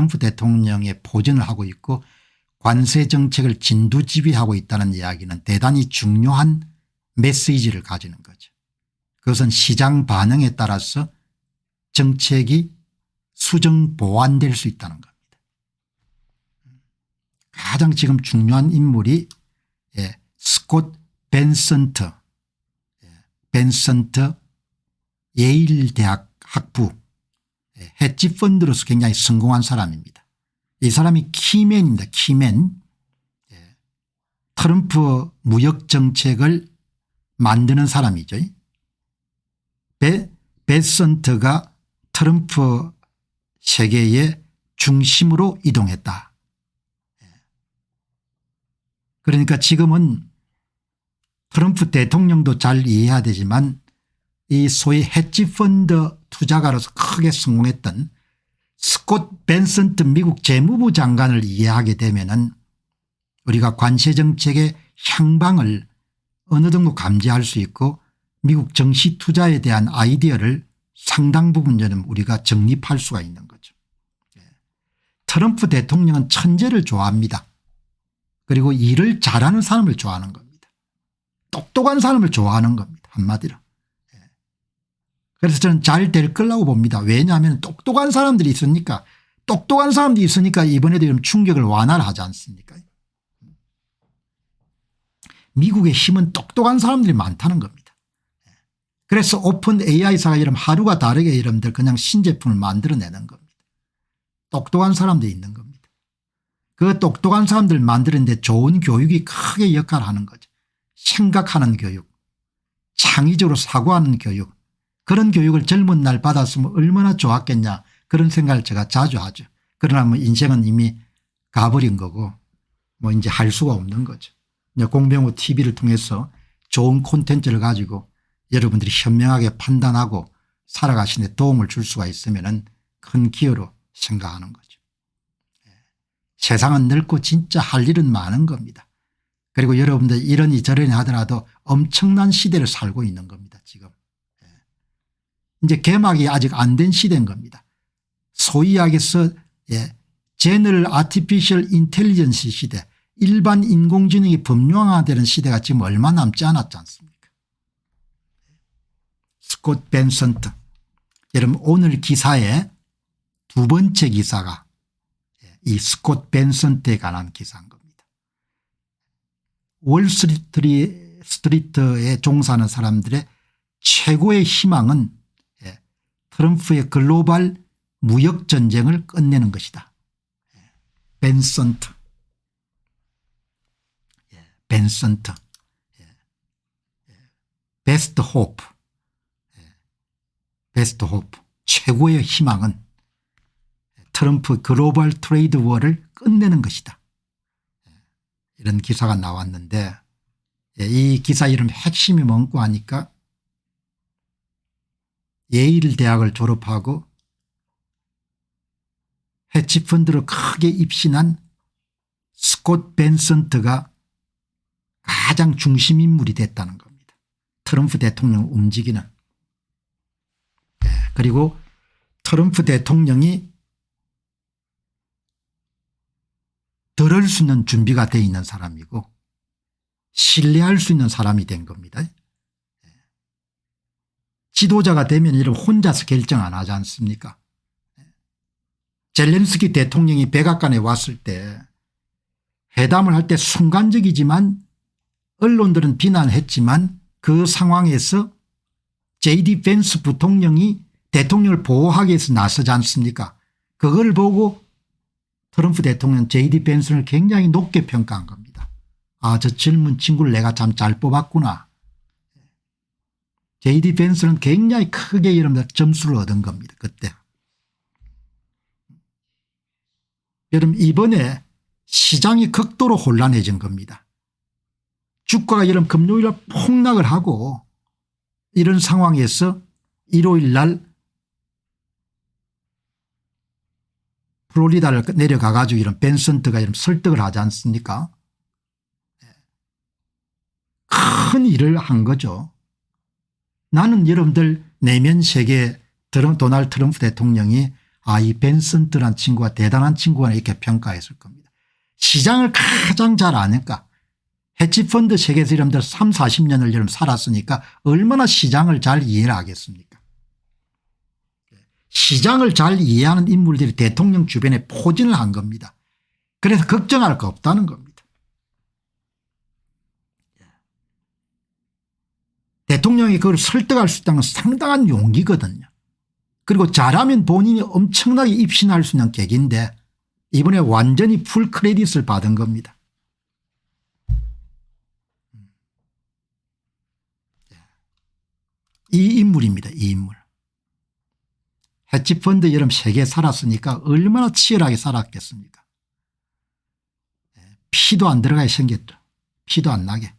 트럼프 대통령의 포전을 하고 있고 관세 정책을 진두지휘하고 있다는 이야기는 대단히 중요한 메시지를 가지는 거죠. 그것은 시장 반응에 따라서 정책이 수정 보완될 수 있다는 겁니다. 가장 지금 중요한 인물이 스콧 벤선트 예일 대학 학부 헤지 펀드로서 굉장히 성공한 사람입니다. 이 사람이 키맨입니다. 키맨. 트럼프 무역 정책을 만드는 사람이죠. 벤선트가 트럼프 세계의 중심으로 이동했다. 그러니까 지금은 트럼프 대통령도 잘 이해해야 되지만 이 소위 헤지 펀드 투자가로서 크게 성공했던 스콧 벤선트 미국 재무부 장관을 이해하게 되면은 우리가 관세 정책의 향방을 어느 정도 감지할 수 있고 미국 정시 투자에 대한 아이디어를 상당 부분 좀 우리가 정립할 수가 있는 거죠. 트럼프 대통령은 천재를 좋아합니다. 그리고 일을 잘하는 사람을 좋아하는 겁니다. 똑똑한 사람을 좋아하는 겁니다. 한마디로. 그래서 저는 잘 될 거라고 봅니다. 왜냐하면 똑똑한 사람들이 있으니까 이번에도 이런 충격을 완화를 하지 않습니까? 미국의 힘은 똑똑한 사람들이 많다는 겁니다. 그래서 오픈 AI사가 이런 하루가 다르게 여러분들 그냥 신제품을 만들어내는 겁니다. 똑똑한 사람들이 있는 겁니다. 그 똑똑한 사람들을 만드는데 좋은 교육이 크게 역할을 하는 거죠. 생각하는 교육, 창의적으로 사고하는 교육, 그런 교육을 젊은 날 받았으면 얼마나 좋았겠냐 그런 생각을 제가 자주 하죠. 그러나 뭐 인생은 이미 가버린 거고 뭐 이제 할 수가 없는 거죠. 공병호 TV를 통해서 좋은 콘텐츠를 가지고 여러분들이 현명하게 판단하고 살아가시는 데 도움을 줄 수가 있으면 큰 기여로 생각하는 거죠. 세상은 넓고 진짜 할 일은 많은 겁니다. 그리고 여러분들 이러니 저러니 하더라도 엄청난 시대를 살고 있는 겁니다. 지금. 이제 개막이 아직 안 된 시대인 겁니다. 소위 이야기해서 제너럴 아티피셜 인텔리전스 시대, 일반 인공지능이 범용화되는 시대가 지금 얼마 남지 않았지 않습니까? 스콧 벤선트. 여러분 오늘 기사의 두 번째 기사가 이 스콧 벤선트에 관한 기사인 겁니다. 월스트리트에 종사하는 사람들의 최고의 희망은 트럼프의 글로벌 무역 전쟁을 끝내는 것이다. 벤선트. 베스트 호프. 최고의 희망은 트럼프 글로벌 트레이드 워를 끝내는 것이다. 이런 기사가 나왔는데 이 기사 이름 핵심이 뭔고 하니까 예일 대학을 졸업하고 헤지펀드로 크게 입신한 스콧 벤선트가 가장 중심 인물이 됐다는 겁니다. 트럼프 대통령 움직이는. 그리고 트럼프 대통령이 들을 수 있는 준비가 되어 있는 사람이고 신뢰할 수 있는 사람이 된 겁니다. 지도자가 되면 이런 혼자서 결정 안 하지 않습니까? 젤렌스키 대통령이 백악관에 왔을 때 회담을 할 때 순간적이지만 언론들은 비난했지만 그 상황에서 JD 벤스 부통령이 대통령을 보호하기 위해서 나서지 않습니까? 그걸 보고 트럼프 대통령 JD 벤슨을 굉장히 높게 평가한 겁니다. 아, 저 젊은 친구를 내가 참 잘 뽑았구나. JD 벤슨은 굉장히 크게 여러분들 점수를 얻은 겁니다. 그때. 여러분 이번에 시장이 극도로 혼란해진 겁니다. 주가가 여러분 금요일에 폭락을 하고 이런 상황에서 일요일 날 플로리다를 내려가 가지고 이런 벤선트가 이런 설득을 하지 않습니까? 큰 일을 한 거죠. 나는 여러분들 내면 세계 도널드 트럼프 대통령이 이 벤슨트란 친구가 대단한 친구가 이렇게 평가했을 겁니다. 시장을 가장 잘 아니까 헤지펀드 세계에서 여러분들 3, 40년을 여러분 살았으니까 얼마나 시장을 잘 이해를 하겠습니까. 시장을 잘 이해하는 인물들이 대통령 주변에 포진을 한 겁니다. 그래서 걱정할 거 없다는 겁니다. 대통령이 그걸 설득할 수 있다는 건 상당한 용기거든요. 그리고 잘하면 본인이 엄청나게 입신할 수 있는 계기인데 이번에 완전히 풀 크레딧을 받은 겁니다. 이 인물입니다. 이 인물. 헤지펀드 여러분 세계에 살았으니까 얼마나 치열하게 살았겠습니까. 피도 안 들어가게 생겼죠. 피도 안 나게.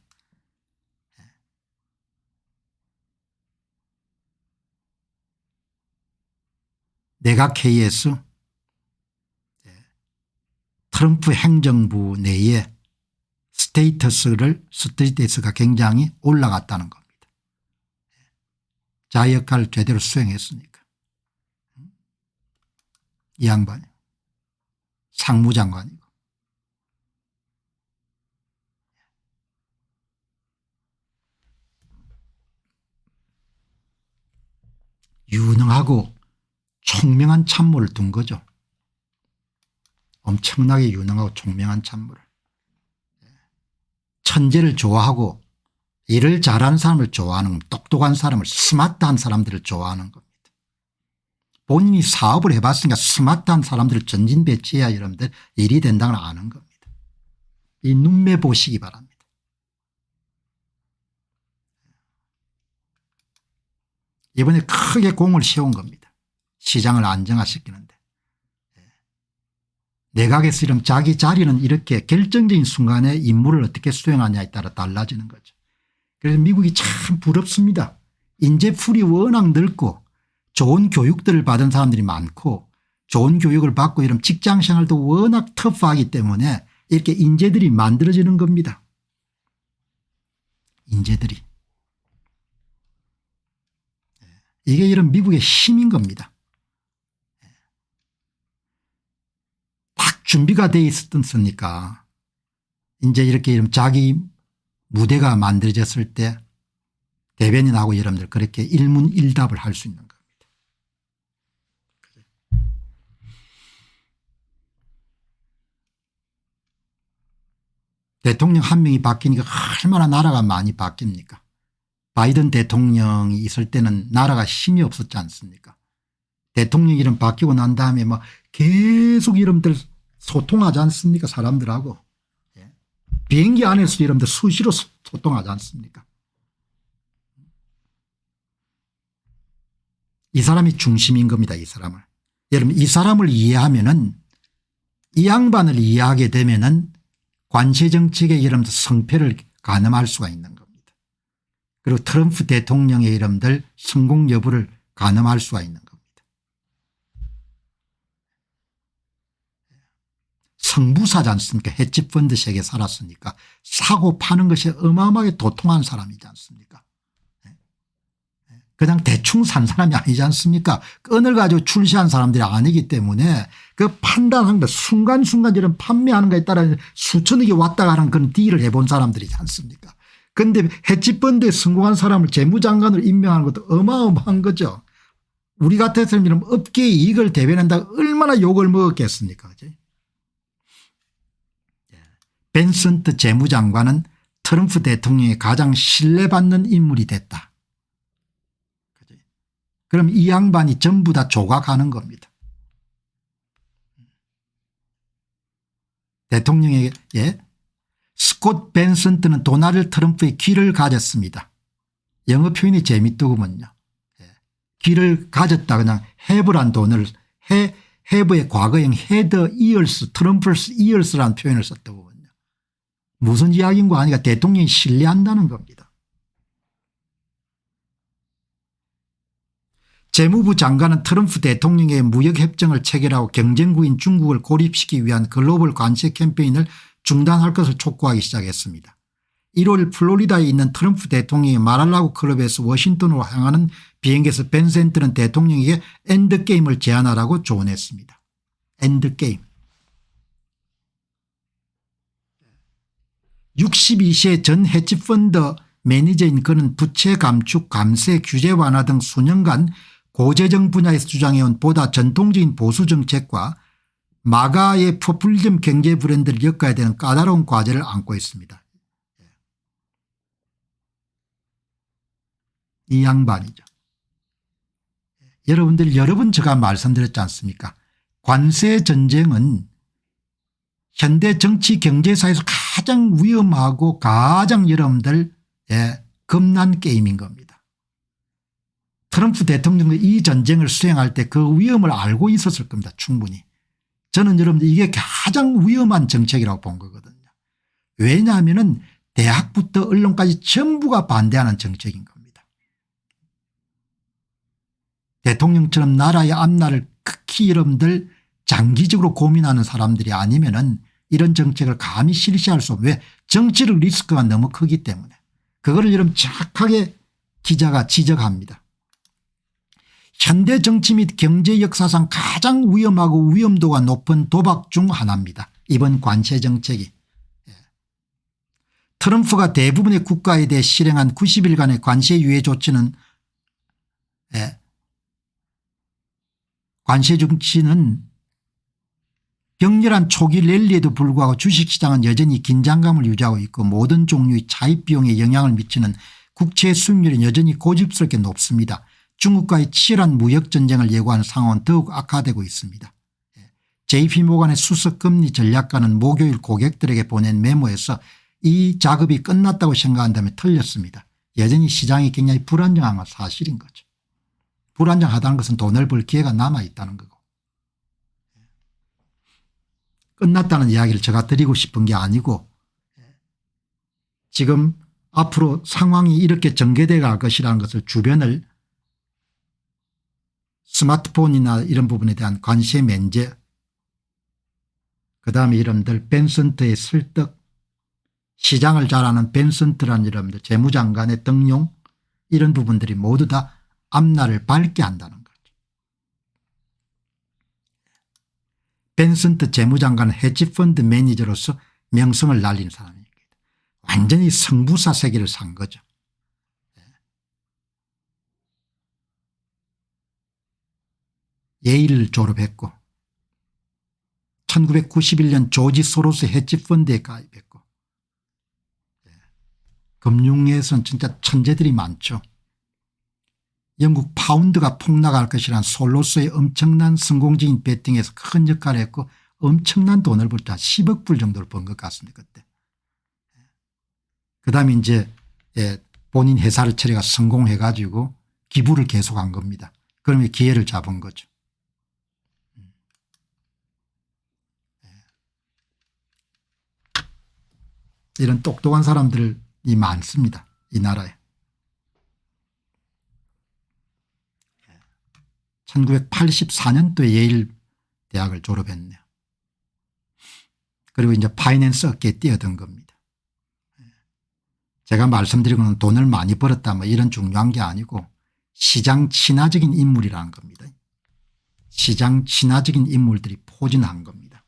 내각 회의에서 트럼프 행정부 내에 스테이터스가 굉장히 올라갔다는 겁니다. 자기 역할을 제대로 수행했으니까. 이 양반이 상무장관이고. 유능하고 총명한 참모를 둔 거죠. 엄청나게 유능하고 총명한 참모를. 천재를 좋아하고 일을 잘하는 사람을 좋아하는 겁니다. 똑똑한 사람을 스마트한 사람들을 좋아하는 겁니다. 본인이 사업을 해봤으니까 스마트한 사람들을 전진 배치해야 여러분들 일이 된다는 걸 아는 겁니다. 이 눈매 보시기 바랍니다. 이번에 크게 공을 세운 겁니다. 시장을 안정화시키는데. 내각에서 이런 자기 자리는 이렇게 결정적인 순간에 임무를 어떻게 수행하냐에 따라 달라지는 거죠. 그래서 미국이 참 부럽습니다. 인재풀이 워낙 넓고 좋은 교육들을 받은 사람들이 많고 좋은 교육을 받고 이런 직장생활도 워낙 터프하기 때문에 이렇게 인재들이 만들어지는 겁니다. 인재들이. 이게 이런 미국의 힘인 겁니다. 딱 준비가 돼 있었으니까 이제 이렇게 이런 자기 무대가 만들어졌을 때 대변인하고 여러분들 그렇게 일문일답을 할 수 있는 겁니다. 대통령 한 명이 바뀌니까 얼마나 나라가 많이 바뀝니까. 바이든 대통령이 있을 때는 나라가 힘이 없었지 않습니까. 대통령이 이름 바뀌고 난 다음에 막 계속 여러분들 소통하지 않습니까 사람들하고. 비행기 안에서 여러분들 수시로 소통하지 않습니까. 이 사람이 중심인 겁니다. 이 사람을. 여러분 이 사람을 이해하면은 이 양반을 이해하게 되면은 관세정책의 여러분들 성패를 가늠할 수가 있는 겁니다. 그리고 트럼프 대통령의 여러분들 성공 여부를 가늠할 수가 있는 겁니다. 성부사지 않습니까. 헤지펀드 세계에 살았으니까 사고 파는 것이 어마어마하게 도통한 사람이지 않습니까. 그냥 대충 산 사람이 아니지 않습니까. 끈을 가지고 출시한 사람들이 아니기 때문에 그 판단하는 것 순간순간 이런 판매하는 것에 따라 수천억이 왔다 가는 그런 딜을 해본 사람들이지 않습니까. 그런데 헤지펀드에 성공한 사람을 재무장관으로 임명하는 것도 어마어마한 거죠. 우리 같았으면 업계의 이익을 대변한다고 얼마나 욕을 먹었겠습니까. 그치? 벤슨트 재무장관은 트럼프 대통령이 가장 신뢰받는 인물이 됐다. 그럼 이 양반이 전부 다 조각하는 겁니다. 대통령에게 스콧 벤슨트는 도널드 트럼프의 귀를 가졌습니다. 영어 표현이 재밌더구먼요. 귀를 가졌다 그냥 have란 돈을 have의 과거형 had ears 트럼프's ears라는 표현을 썼더군요. 무슨 이야기인가 하니까 대통령이 신뢰한다는 겁니다. 재무부 장관은 트럼프 대통령의 무역협정을 체결하고 경쟁국인 중국을 고립시키기 위한 글로벌 관세 캠페인을 중단할 것을 촉구하기 시작했습니다. 1월 플로리다에 있는 트럼프 대통령의 마랄라고 클럽에서 워싱턴으로 향하는 비행기에서 벤센트는 대통령에게 엔드게임을 제안하라고 조언했습니다. 엔드게임. 62세 전 헤지펀드 매니저인 그는 부채 감축, 감세, 규제 완화 등 수년간 고재정 분야에서 주장해온 보다 전통적인 보수 정책과 마가의 포퓰리즘 경제 브랜드를 엮어야 되는 까다로운 과제를 안고 있습니다. 이 양반이죠. 여러분들 여러 번 제가 말씀드렸지 않습니까? 관세 전쟁은 현대 정치 경제사에서 가장 위험하고 가장 여러분들 겁난 게임인 겁니다. 트럼프 대통령도 이 전쟁을 수행할 때 그 위험을 알고 있었을 겁니다. 충분히. 저는 여러분들 이게 가장 위험한 정책이라고 본 거거든요. 왜냐하면 대학부터 언론까지 전부가 반대하는 정책인 겁니다. 대통령처럼 나라의 앞날을 극히 여러분들 장기적으로 고민하는 사람들이 아니면은 이런 정책을 감히 실시할 수 없어요. 왜? 정치적 리스크가 너무 크기 때문에. 그거를 여러분 정확하게 기자가 지적합니다. 현대 정치 및 경제 역사상 가장 위험하고 위험도가 높은 도박 중 하나입니다. 이번 관세 정책이. 트럼프가 대부분의 국가에 대해 실행한 90일간의 관세 유예 조치는 관세 정치는 격렬한 초기 랠리에도 불구하고 주식시장은 여전히 긴장감을 유지하고 있고 모든 종류의 차입 비용에 영향을 미치는 국채 수익률은 여전히 고집스럽게 높습니다. 중국과의 치열한 무역전쟁을 예고하는 상황은 더욱 악화되고 있습니다. JP모간의 수석금리 전략가는 목요일 고객들에게 보낸 메모에서 이 작업이 끝났다고 생각한다면 틀렸습니다. 여전히 시장이 굉장히 불안정한 건 사실인 거죠. 불안정하다는 것은 돈을 벌 기회가 남아있다는 거고. 끝났다는 이야기를 제가 드리고 싶은 게 아니고 지금 앞으로 상황이 이렇게 전개돼 갈 것이라는 것을 주변을 스마트폰이나 이런 부분에 대한 관세 면제 그다음에 여러분들 벤슨트의 설득 시장을 잘 아는 벤슨트라는 여러분들 재무장관의 등용 이런 부분들이 모두 다 앞날을 밝게 한다는 거죠. 벤슨트 재무장관은 헤지펀드 매니저로서 명성을 날린 사람입니다. 완전히 성부사 세계를 산 거죠. 예일을 졸업했고 1991년 조지 소로스 헤지펀드에 가입했고 금융에서는 진짜 천재들이 많죠. 영국 파운드가 폭락할 것이란 솔로스의 엄청난 성공적인 배팅에서 큰 역할을 했고 엄청난 돈을 벌다 10억 불 정도를 번 것 같습니다. 그때. 그다음에 이제 본인 회사를 차려가 성공해 가지고 기부를 계속한 겁니다. 그러면 기회를 잡은 거죠. 이런 똑똑한 사람들이 많습니다. 이 나라에. 1984년도에 예일 대학을 졸업했네요. 그리고 이제 파이낸스 업계에 뛰어든 겁니다. 제가 말씀드리고는 돈을 많이 벌었다 뭐 이런 중요한 게 아니고 시장 친화적인 인물이라는 겁니다. 시장 친화적인 인물들이 포진한 겁니다.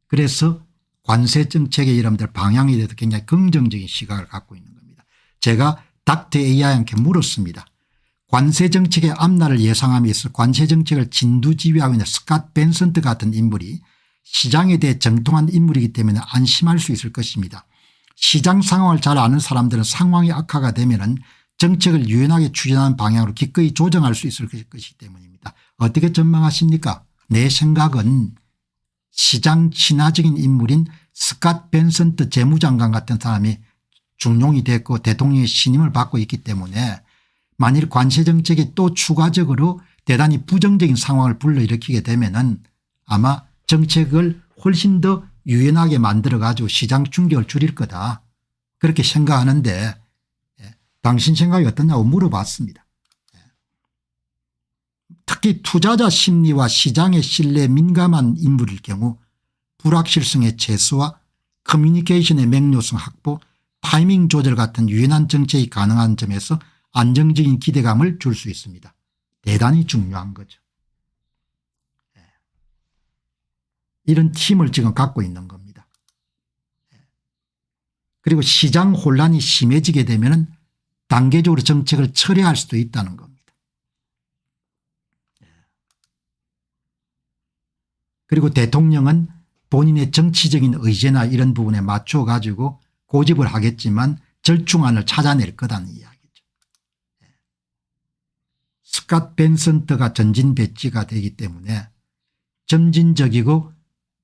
그래서 관세 정책의 여러분들 방향에 대해서 굉장히 긍정적인 시각을 갖고 있는 겁니다. 제가 닥터 AI한테 물었습니다. 관세 정책의 앞날을 예상함에 있어 관세 정책을 진두지휘하고 있는 스캇 벤슨트 같은 인물이 시장에 대해 정통한 인물이기 때문에 안심할 수 있을 것입니다. 시장 상황을 잘 아는 사람들은 상황이 악화가 되면 정책을 유연하게 추진하는 방향으로 기꺼이 조정할 수 있을 것이기 때문입니다. 어떻게 전망하십니까? 내 생각은 시장 친화적인 인물인 스캇 벤슨트 재무장관 같은 사람이 중용이 됐고 대통령의 신임을 받고 있기 때문에 만일 관세 정책이 또 추가적으로 대단히 부정적인 상황을 불러일으키게 되면은 아마 정책을 훨씬 더 유연하게 만들어 가지고 시장 충격을 줄일 거다. 그렇게 생각하는데 당신 생각이 어떠냐고 물어봤습니다. 특히 투자자 심리와 시장의 신뢰에 민감한 인물일 경우 불확실성의 최소화, 커뮤니케이션의 맹료성 확보, 타이밍 조절 같은 유연한 정책이 가능한 점에서 안정적인 기대감을 줄 수 있습니다. 대단히 중요한 거죠. 이런 팀을 지금 갖고 있는 겁니다. 그리고 시장 혼란이 심해지게 되면 단계적으로 정책을 철회할 수도 있다는 겁니다. 그리고 대통령은 본인의 정치적인 의제나 이런 부분에 맞춰 가지고 고집을 하겠지만 절충안을 찾아낼 거다는 이야기죠. 스캇 벤선트가 전진 배치가 되기 때문에 점진적이고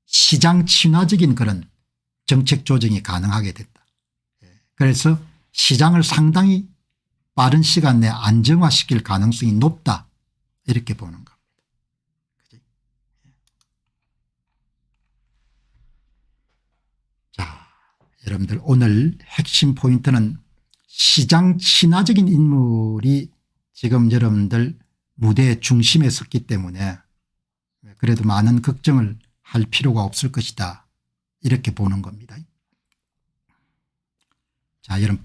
시장 친화적인 그런 정책 조정이 가능하게 됐다. 그래서 시장을 상당히 빠른 시간 내에 안정화시킬 가능성이 높다 이렇게 보는 겁니다. 자, 여러분들 오늘 핵심 포인트는 시장 친화적인 인물이 지금 여러분들 무대 중심에 섰기 때문에 그래도 많은 걱정을 할 필요가 없을 것이다 이렇게 보는 겁니다. 자, 여러분